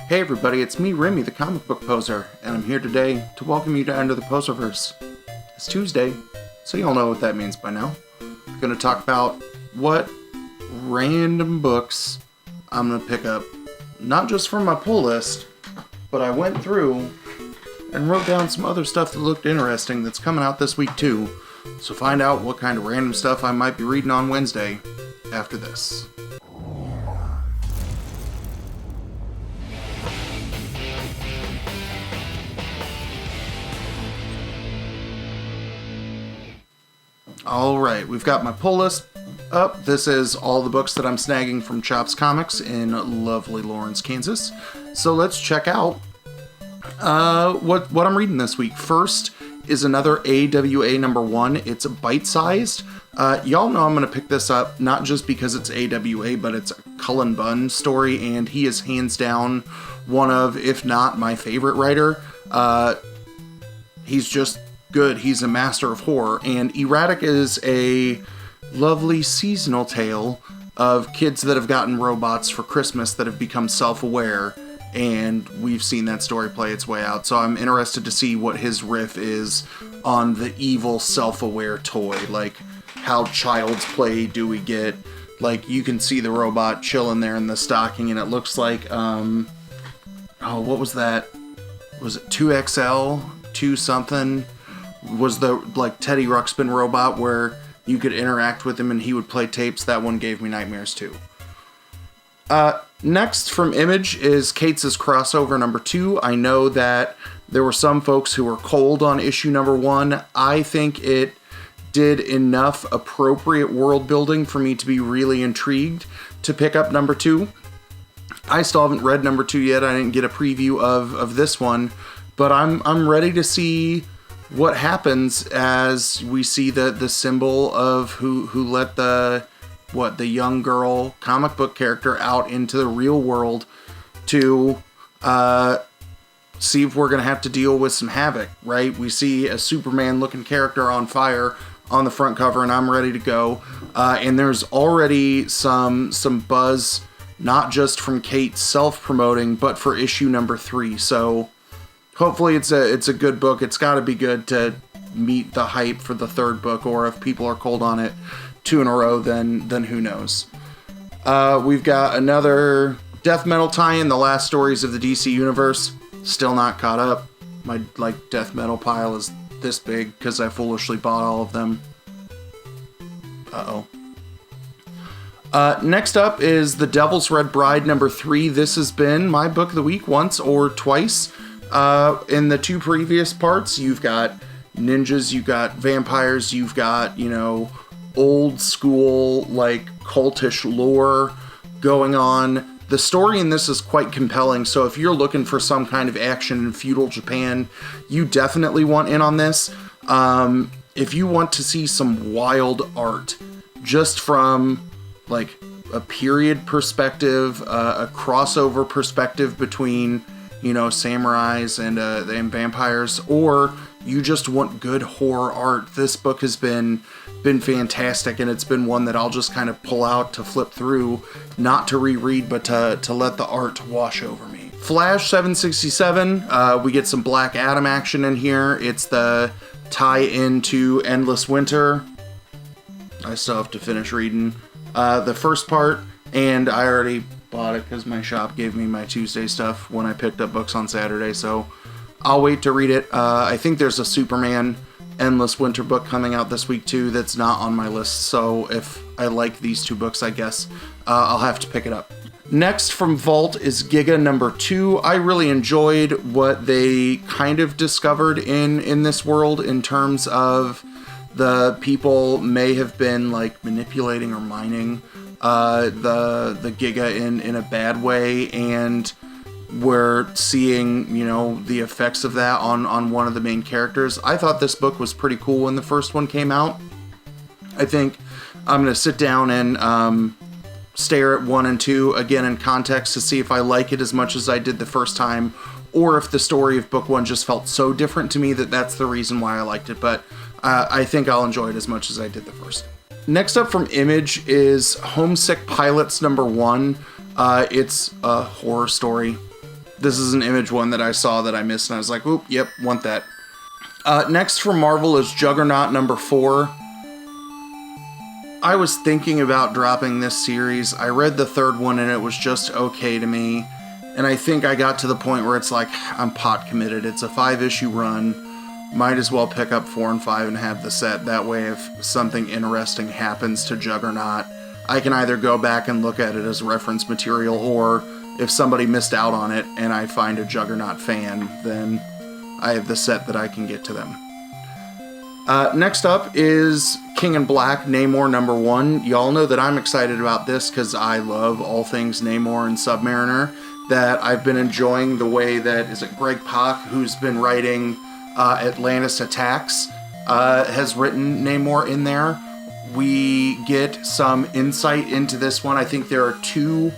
Hey everybody, it's me, Remy, the comic book poser, and I'm here today to welcome you to Enter the Poserverse. It's Tuesday, so y'all know what that means by now. I'm going to talk about what random books I'm going to pick up, not just from my pull list, but I went through and wrote down some other stuff that looked interesting that's coming out this week too, so find out what kind of random stuff I might be reading on Wednesday after this. Alright, we've got my pull list up. This is all the books that I'm snagging from Chops Comics in lovely Lawrence, Kansas. So let's check out what I'm reading this week. First is another AWA number 1. It's bite-sized. Y'all know I'm going to pick this up, not just because it's AWA, but it's a Cullen Bunn story, and he is hands down one of, if not my favorite writer. He's just good. He's a master of horror, and Erratic is a lovely seasonal tale of kids that have gotten robots for Christmas that have become self-aware, and we've seen that story play its way out, so I'm interested to see what his riff is on the evil self-aware toy. Like, how child's play do we get? Like, you can see the robot chilling there in the stocking, and it looks like, what was that? Was it 2XL? 2 something? Was the, like, Teddy Ruxpin robot where you could interact with him and he would play tapes. That one gave me nightmares too. Next from Image is Kate's crossover number 2. I know that there were some folks who were cold on issue number 1. I think it did enough appropriate world building for me to be really intrigued to pick up number 2. I still haven't read number 2 yet. I didn't get a preview of this one, but I'm ready to see what happens as we see the symbol of who let the young girl comic book character out into the real world to see if we're going to have to deal with some havoc, right? We see a Superman looking character on fire on the front cover, and I'm ready to go. And there's already some buzz, not just from Kate self-promoting, but for issue number 3. So hopefully it's a good book. It's got to be good to meet the hype for the 3rd book, or if people are cold on it 2 in a row, then who knows. We've got another death metal tie-in, the last stories of the DC Universe. Still not caught up. My death metal pile is this big because I foolishly bought all of them. Uh-oh. Next up is The Devil's Red Bride number 3. This has been my book of the week once or twice. In the 2 previous parts, you've got ninjas, you've got vampires, you've got, old school, cultish lore going on. The story in this is quite compelling, so if you're looking for some kind of action in feudal Japan, you definitely want in on this. If you want to see some wild art, just from, a period perspective, a crossover perspective between samurais and vampires, or you just want good horror art, this book has been fantastic, and it's been one that I'll just kind of pull out to flip through, not to reread, but to let the art wash over me. Flash 767, we get some Black Adam action in here. It's the tie-in to Endless Winter. I still have to finish reading the first part, and I already bought it because my shop gave me my Tuesday stuff when I picked up books on Saturday, so I'll wait to read it. I think there's a Superman Endless Winter book coming out this week too that's not on my list, so if I like these 2 books, I guess I'll have to pick it up. Next from Vault is Giga number 2. I really enjoyed what they kind of discovered in this world in terms of the people may have been manipulating or mining the Giga in a bad way, and we're seeing, the effects of that on one of the main characters. I thought this book was pretty cool when the first one came out. I think I'm going to sit down and stare at 1 and 2 again in context to see if I like it as much as I did the first time, or if the story of book 1 just felt so different to me that that's the reason why I liked it, but I think I'll enjoy it as much as I did the first. Next up from Image is Homesick Pilots number 1. It's a horror story. this is an Image one that I saw that I missed, and I was like, oop, yep, want that. Next from Marvel is Juggernaut number 4. I was thinking about dropping this series. I read the 3rd one and it was just okay to me. And I think I got to the point where it's like, I'm pot committed. It's a 5-issue run. Might as well pick up 4 and 5 and have the set. That way if something interesting happens to Juggernaut, I can either go back and look at it as reference material, or if somebody missed out on it and I find a Juggernaut fan, then I have the set that I can get to them. Next up is King in Black, Namor number 1. Y'all know that I'm excited about this because I love all things Namor and Submariner. That I've been enjoying the way that, is it Greg Pak, who's been writing Atlantis Attacks, has written Namor in there. We get some insight into this one. I think there are 2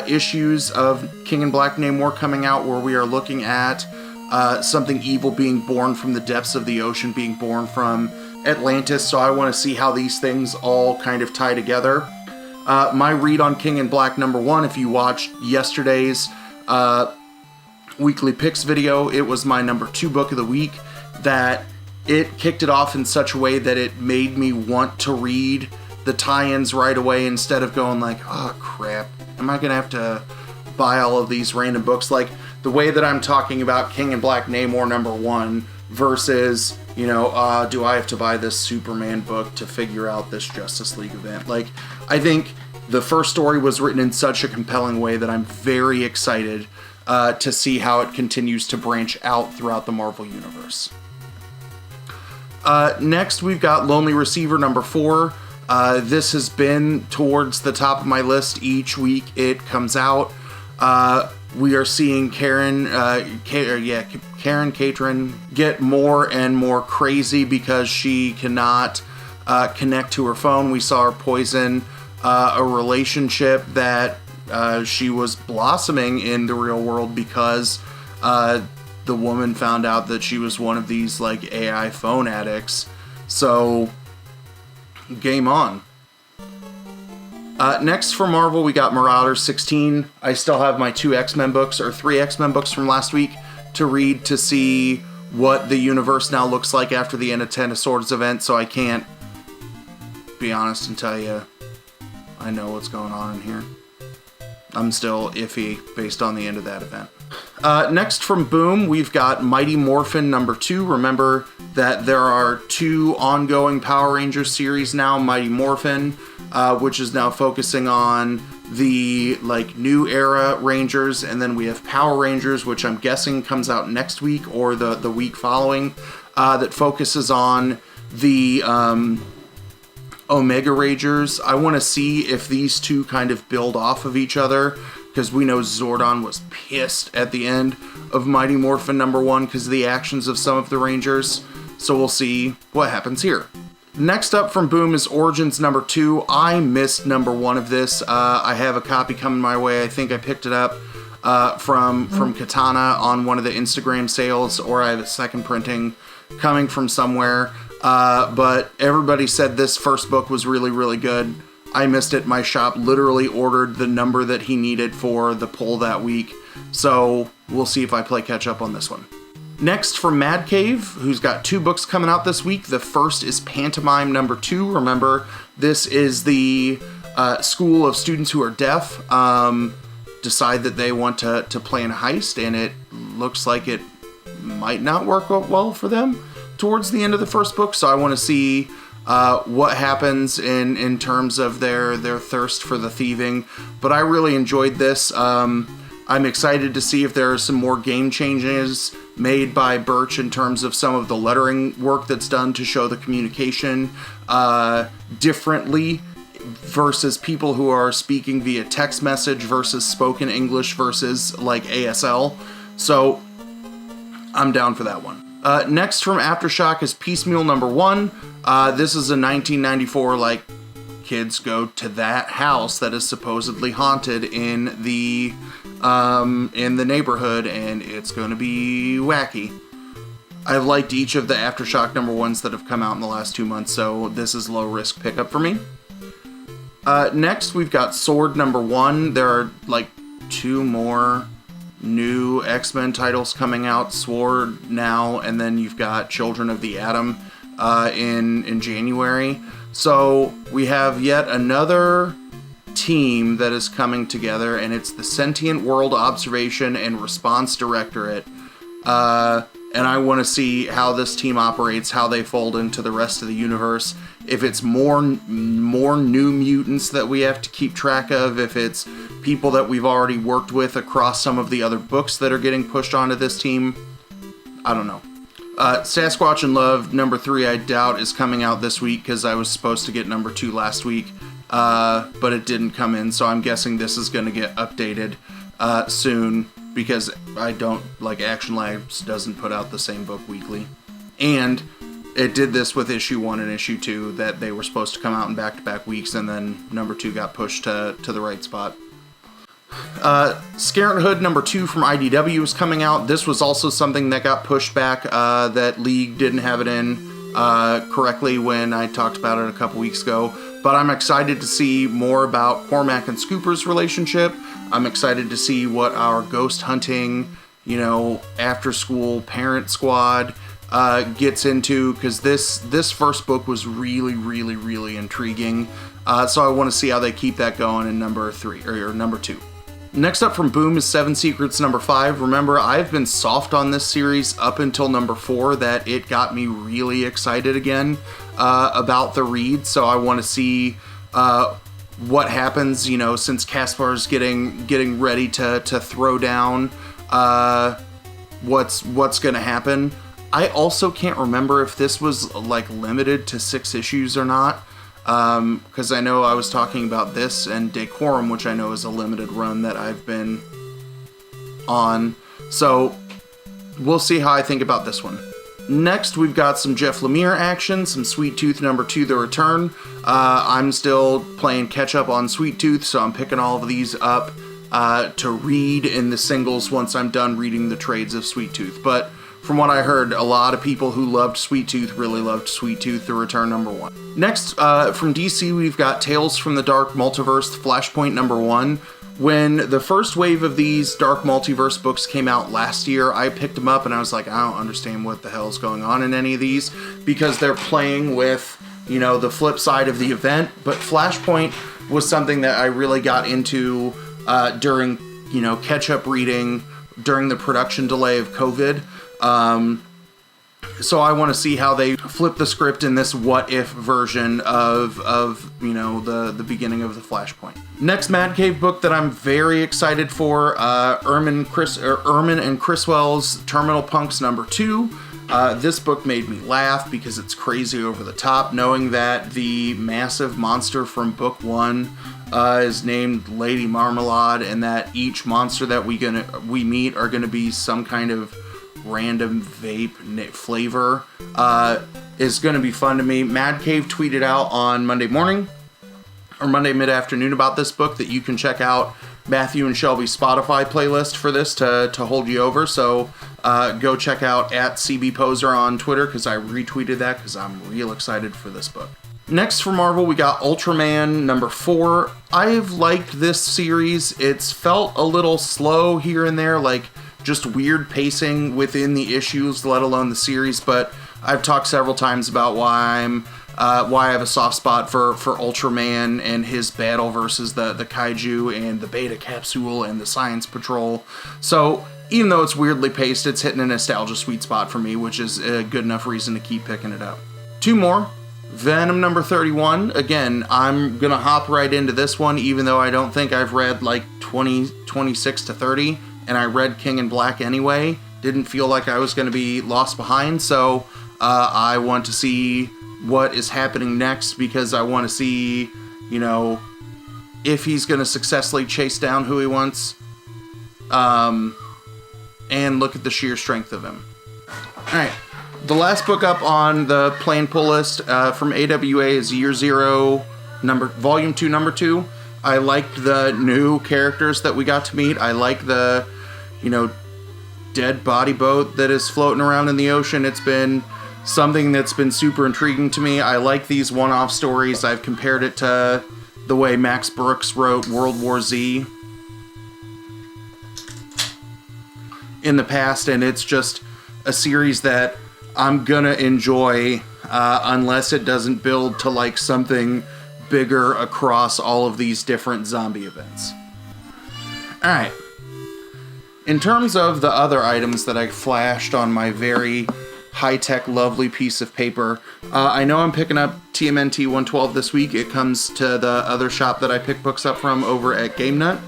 issues of King in Black Namor coming out where we are looking at something evil being born from the depths of the ocean, being born from Atlantis, so I want to see how these things all kind of tie together. My read on King in Black number 1, if you watched yesterday's weekly picks video, it was my number 2 book of the week, that it kicked it off in such a way that it made me want to read the tie-ins right away instead of going like, oh crap, am I gonna have to buy all of these random books? Like, the way that I'm talking about King in Black Namor number 1 versus, you know, do I have to buy this Superman book to figure out this Justice League event? Like, I think the first story was written in such a compelling way that I'm very excited to see how it continues to branch out throughout the Marvel Universe. Next, we've got Lonely Receiver number 4. This has been towards the top of my list each week it comes out. We are seeing Katrin get more and more crazy because she cannot connect to her phone. We saw her poison a relationship that she was blossoming in the real world because the woman found out that she was one of these like AI phone addicts. So, game on. Next for Marvel, we got Marauders 16. I still have my 2 X-Men books, or 3 X-Men books from last week to read to see what the universe now looks like after the end of Ten of Swords event, so I can't be honest and tell you I know what's going on in here. I'm still iffy based on the end of that event. Next from Boom, we've got Mighty Morphin number 2. Remember that there are 2 ongoing Power Rangers series now, Mighty Morphin, which is now focusing on the like new era Rangers, and then we have Power Rangers, which I'm guessing comes out next week or the week following, that focuses on the Omega Rangers. I want to see if these 2 kind of build off of each other, because we know Zordon was pissed at the end of Mighty Morphin number 1 because of the actions of some of the Rangers. So we'll see what happens here. Next up from Boom is Origins number 2. I missed number 1 of this. I have a copy coming my way. I think I picked it up from Katana on one of the Instagram sales, or I have a second printing coming from somewhere. But everybody said this first book was really, really good. I missed it. My shop literally ordered the number that he needed for the pull that week. So we'll see if I play catch up on this one. Next from Mad Cave, who's got 2 books coming out this week. The first is Pantomime number 2. Remember, this is the school of students who are deaf decide that they want to plan a heist, and it looks like it might not work out well for them towards the end of the first book. So I want to see what happens in terms of their thirst for the thieving. But I really enjoyed this. I'm excited to see if there are some more game changes made by Birch in terms of some of the lettering work that's done to show the communication differently versus people who are speaking via text message versus spoken English versus like ASL. So I'm down for that one. Next from Aftershock is Piecemeal number 1. This is a 1994, like, kids go to that house that is supposedly haunted in the neighborhood, and it's going to be wacky. I've liked each of the Aftershock number 1s that have come out in the last 2 months, so this is low risk pickup for me. Next, we've got Sword number 1. There are like 2 more new X-Men titles coming out, Sword now, and then you've got Children of the Atom in January. So we have yet another team that is coming together, and it's the Sentient World Observation and Response Directorate. And I want to see how this team operates, how they fold into the rest of the universe. If it's more New Mutants that we have to keep track of, if it's people that we've already worked with across some of the other books that are getting pushed onto this team, I don't know. Sasquatch in Love number 3, I doubt is coming out this week because I was supposed to get number 2 last week, but it didn't come in, so I'm guessing this is going to get updated soon, because I don't, like, Action Labs doesn't put out the same book weekly. And it did this with issue 1 and issue 2, that they were supposed to come out in back-to-back weeks, and then number 2 got pushed to the right spot. Scarlet Hood number 2 from IDW is coming out. This was also something that got pushed back, that League didn't have it in correctly when I talked about it a couple weeks ago. But I'm excited to see more about Cormac and Scooper's relationship. I'm excited to see what our ghost hunting, after-school parent squad gets into, because this first book was really, really, really intriguing. So I want to see how they keep that going in number 3, or number 2. Next up from Boom is Seven Secrets number 5. Remember, I've been soft on this series up until number 4, that it got me really excited again about the read. So I want to see what happens, since Caspar's getting ready to throw down what's going to happen. I also can't remember if this was like limited to 6 issues or not. Because I know I was talking about this and Decorum, which I know is a limited run that I've been on. So we'll see how I think about this one. Next, we've got some Jeff Lemire action, some Sweet Tooth number 2, The Return. I'm still playing catch up on Sweet Tooth, so I'm picking all of these up to read in the singles once I'm done reading the trades of Sweet Tooth. But from what I heard, a lot of people who loved Sweet Tooth really loved Sweet Tooth, The Return number 1. Next, from DC, we've got Tales from the Dark Multiverse, Flashpoint number 1. When the first wave of these Dark Multiverse books came out last year, I picked them up and I was like, I don't understand what the hell's going on in any of these, because they're playing with, the flip side of the event. But Flashpoint was something that I really got into during, catch-up reading during the production delay of COVID. So I want to see how they flip the script in this what-if version of the beginning of the Flashpoint. Next Mad Cave book that I'm very excited for, Ermin and Criswell's Terminal Punks number 2. This book made me laugh because it's crazy over the top, knowing that the massive monster from book 1 is named Lady Marmalade, and that each monster that we meet are gonna be some kind of random vape flavor, is going to be fun to me. Mad Cave tweeted out on Monday morning or Monday mid-afternoon about this book that you can check out Matthew and Shelby's Spotify playlist for this to hold you over. So go check out @CBPoser on Twitter, because I retweeted that because I'm real excited for this book. Next for Marvel, we got Ultraman number 4. I've liked this series. It's felt a little slow here and there, like just weird pacing within the issues, let alone the series, but I've talked several times about why I have a soft spot for Ultraman and his battle versus the kaiju and the Beta Capsule and the Science Patrol. So even though it's weirdly paced, it's hitting a nostalgia sweet spot for me, which is a good enough reason to keep picking it up. 2 more. Venom number 31. Again, I'm gonna hop right into this one, even though I don't think I've read like 26 to 30. And I read King in Black anyway. Didn't feel like I was going to be lost behind, so I want to see what is happening next, because I want to see, if he's going to successfully chase down who he wants, and look at the sheer strength of him. Alright, the last book up on the play and pull list from AWA is Year Zero, Volume 2, Number 2. I liked the new characters that we got to meet. I like the, dead body boat that is floating around in the ocean. It's been something that's been super intriguing to me. I like these one-off stories. I've compared it to the way Max Brooks wrote World War Z. in the past, and it's just a series that I'm gonna enjoy unless it doesn't build to like something bigger across all of these different zombie events. Alright. In terms of the other items that I flashed on my very high-tech, lovely piece of paper, I know I'm picking up TMNT 112 this week. It comes to the other shop that I pick books up from over at Game Nut.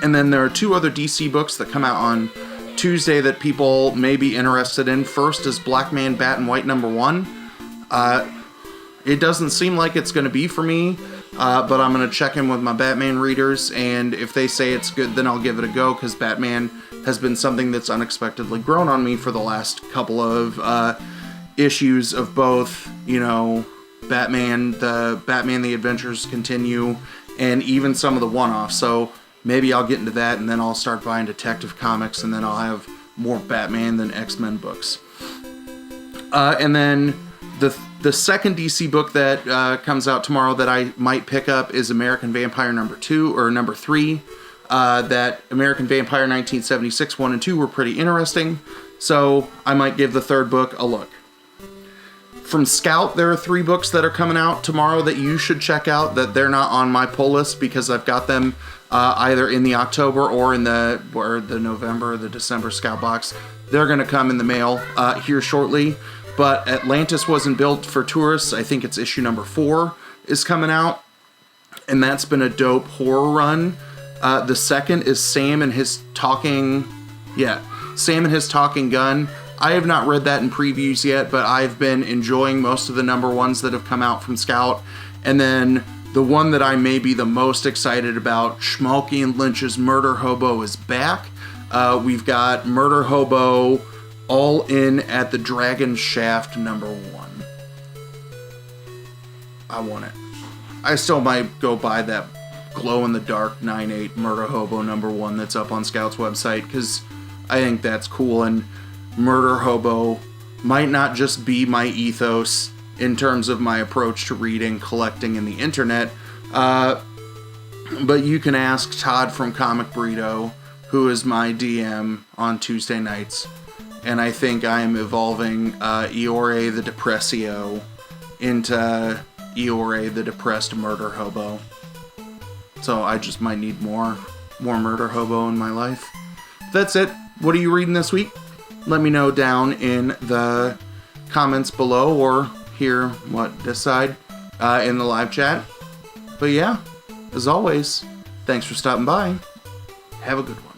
And then there are 2 other DC books that come out on Tuesday that people may be interested in. First is Black Man Bat and White #1. It doesn't seem like it's going to be for me, but I'm going to check in with my Batman readers, and if they say it's good, then I'll give it a go, because Batman has been something that's unexpectedly grown on me for the last couple of issues of both, you know, Batman, The Adventures Continue, and even some of the one-offs. So maybe I'll get into that, and then I'll start buying Detective Comics, and then I'll have more Batman than X-Men books. And then the second DC book that comes out tomorrow that I might pick up is American Vampire number 3. That American Vampire 1976 1 and 2 were pretty interesting, so I might give the third book a look. From Scout, there are 3 books that are coming out tomorrow that you should check out, that they're not on my pull list because I've got them either in the October or in the November or the December Scout box. They're going to come in the mail here shortly. But Atlantis Wasn't Built for Tourists, I think it's issue number 4, is coming out. And that's been a dope horror run. The second is Sam and His Talking Gun. I have not read that in previews yet, but I've been enjoying most of the number 1s that have come out from Scout. And then the one that I may be the most excited about, Schmalky and Lynch's Murder Hobo, is back. We've got Murder Hobo All In at the Dragon Shaft number 1. I want it. I still might go buy that glow-in-the-dark 9/8 Murder Hobo number 1 that's up on Scout's website, because I think that's cool, and Murder Hobo might not just be my ethos in terms of my approach to reading, collecting, and the internet, but you can ask Todd from Comic Burrito, who is my DM on Tuesday nights, and I think I am evolving Eeyore the Depressio into Eeyore the Depressed Murder Hobo. So I just might need more Murder Hobo in my life. That's it. What are you reading this week? Let me know down in the comments below, or hear what decide in the live chat. But yeah, as always, thanks for stopping by. Have a good one.